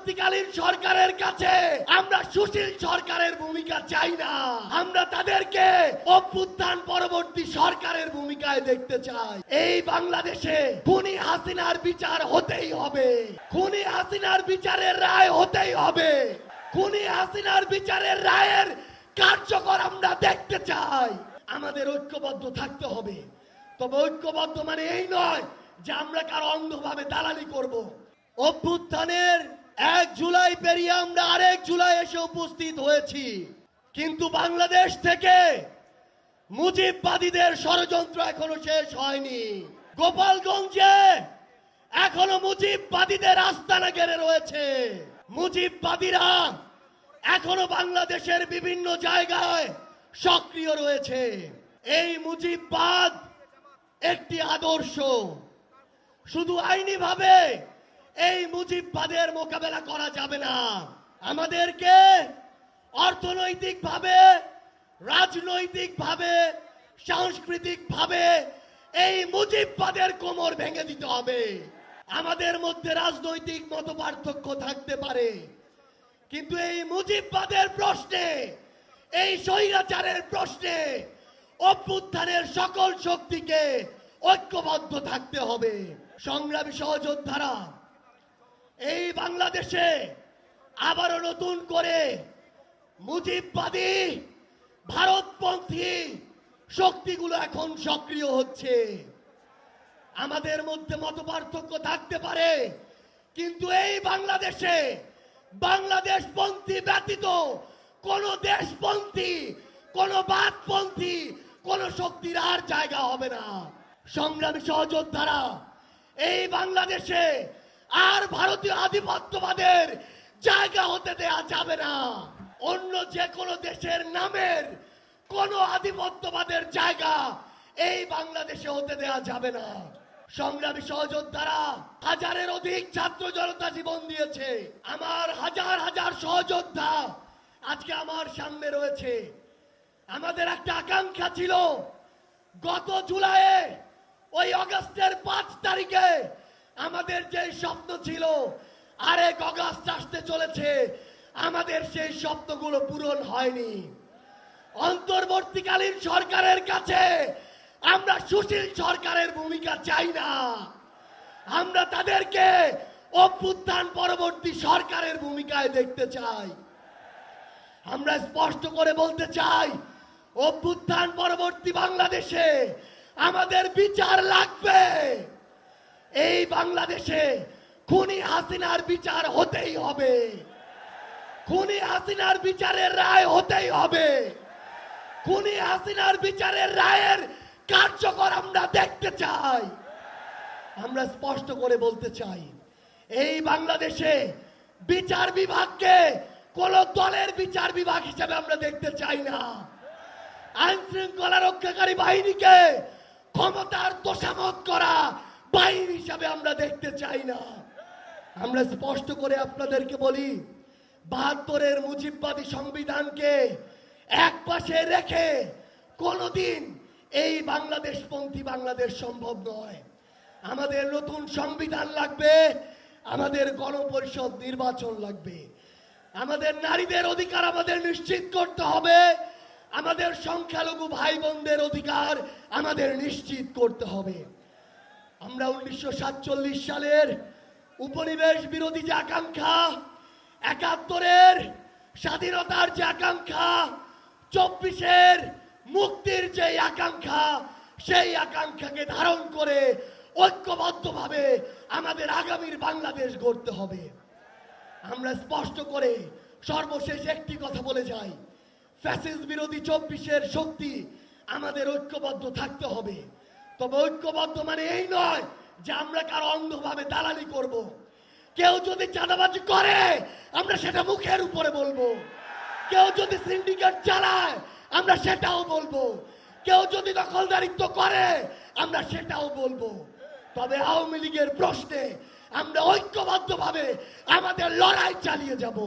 অন্তর্বর্তীকালীন সরকারের কাছে আমরা সুশীল সরকারের ভূমিকা চাই না। আমরা তাদেরকে অভ্যুত্থান পরবর্তী সরকারের ভূমিকায় দেখতে চাই। এই বাংলাদেশে খুনি হাসিনার বিচার হতেই হবে। খুনি হাসিনার বিচারের রায় হতেই হবে। খুনি হাসিনার বিচারের রায়ের কার্যকর আমরা দেখতে চাই। আমাদের ঐক্যবদ্ধ থাকতে হবে। তবে ঐক্যবদ্ধ মানে এই নয় যে আমরা কারো অন্ধভাবে দালালি করব। অভ্যুত্থানের 1 জুলাই পেরিয়ে আমরা আরেক জুলাই এসে উপস্থিত হয়েছি, কিন্তু বাংলাদেশ থেকে মুজিববাদীদের ষড়যন্ত্র এখনো শেষ হয়নি। গোপালগঞ্জে এখনো মুজিববাদীদের আস্তানা ঘেরে রয়েছে। মুজিববাদীরা এখনো বাংলাদেশের বিভিন্ন জায়গায় সক্রিয় রয়েছে। এই মুজিববাদ একটি আদর্শ। শুধু আইনি ভাবে এই মুজিববাদের মোকাবেলা করা যাবে না। আমাদেরকে অর্থনৈতিক ভাবে, রাজনৈতিক ভাবে, সাংস্কৃতিক ভাবে এই মুজিববাদের কোমর ভেঙে দিতে হবে। আমাদের মধ্যে রাজনৈতিক মতপার্থক্য থাকতে পারে, কিন্তু এই মুজিববাদের প্রশ্নে, এই স্বৈরাচারের প্রশ্নে অভ্যুত্থানের সকল শক্তিকে ঐক্যবদ্ধ থাকতে হবে। সংগ্রামী সহযোদ্ধারা, এই বাংলাদেশে আবারও নতুন করে মুজিববাদী ভারতপন্থী শক্তিগুলো এখন সক্রিয় হচ্ছে। আমাদের মধ্যে মতপার্থক্য থাকতে পারে, কিন্তু এই বাংলাদেশে বাংলাদেশপন্থী ব্যতীত কোন দেশপন্থী, কোন বাদপন্থী, কোন শক্তির আর জায়গা হবে না। সংগ্রামী সহযোদ্ধারা, এই বাংলাদেশে আর ভারতীয় আধিপত্যবাদের জায়গা হতে দেয়া যাবে না। অন্য যে কোনো দেশের নামের কোন আধিপত্যবাদের জায়গা এই বাংলাদেশে হতে দেয়া যাবে না। সংগ্রামী সহযোদ্ধারা, হাজারের অধিক ছাত্র জনতা জীবন দিয়েছে। আমার হাজার হাজার সহযোদ্ধা আজকে আমার সামনে রয়েছে। আমাদের একটা আকাঙ্ক্ষা ছিল, গত জুলাইয়ে ওই আগস্টের 5 তারিখে আমাদের যে স্বপ্ন ছিল, আরেক আগস্ট আসতে চলেছে, আমাদের সেই স্বপ্নগুলো পূরণ হয়নি। অন্তর্বর্তীকালীন সরকারের কাছে আমরা সুশীল সরকারের ভূমিকা চাই না। আমরা তাদেরকে অভ্যুত্থান পরবর্তী সরকারের ভূমিকায় দেখতে চাই। আমরা স্পষ্ট করে বলতে চাই, অভ্যুত্থান পরবর্তী বাংলাদেশে আমাদের বিচার লাগবে। এই বাংলাদেশে খুনি হাসিনার বিচার হতেই হবে। খুনি হাসিনার বিচারের রায় হতেই হবে। খুনি হাসিনার বিচারের রায়ের কার্যকর আমরা দেখতে চাই। আমরা স্পষ্ট করে বলতে চাই, এই বাংলাদেশে বিচার বিভাগকে কোন দলের বিচার বিভাগ হিসেবে আমরা দেখতে চাই না। আইন শৃঙ্খলা রক্ষাকারী বাহিনীকে ক্ষমতার তোষামত করা বাহিনী হিসাবে আমরা দেখতে চাই না। আমরা স্পষ্ট করে আপনাদেরকে বলি, 72-এর মুজিববাদী সংবিধানকে এক পাশে রেখে কোনদিন এই বাংলাদেশপন্থী বাংলাদেশ সম্ভব নয়। আমাদের নতুন সংবিধান লাগবে, আমাদের গণপরিষদ নির্বাচন লাগবে, আমাদের নারীদের অধিকার আমাদের নিশ্চিত করতে হবে, আমাদের সংখ্যালঘু ভাই বোনদের অধিকার আমাদের নিশ্চিত করতে হবে। আমরা 1947 সালের উপনিবেশ বিরোধী যে আকাঙ্ক্ষা, 71-এর স্বাধীনতার যে আকাঙ্ক্ষা, 24-এর মুক্তির যে আকাঙ্ক্ষা, সেই আকাঙ্ক্ষাকে ধারণ করে ঐক্যবদ্ধভাবে আমাদের আগামীর বাংলাদেশ গড়তে হবে। আমরা স্পষ্ট করে সর্বশেষ একটি কথা বলে যাই, ফ্যাসিস্ট বিরোধী 24-এর শক্তি আমাদের ঐক্যবদ্ধ থাকতে হবে। তবে ঐক্যবদ্ধ মানে এই নয় যে আমরা কারো অন্ধভাবে দালালি করব। কেউ যদি চাঁদাবাজি করে আমরা সেটা মুখের উপরে বলবো, কেউ যদি সিন্ডিকেট চালায় আমরা সেটাও বলবো, কেউ যদি দখলদারিত্ব করে আমরা সেটাও বলবো। তবে আওয়ামী লীগের প্রশ্নে আমরা ঐক্যবদ্ধভাবে আমাদের লড়াই চালিয়ে যাব।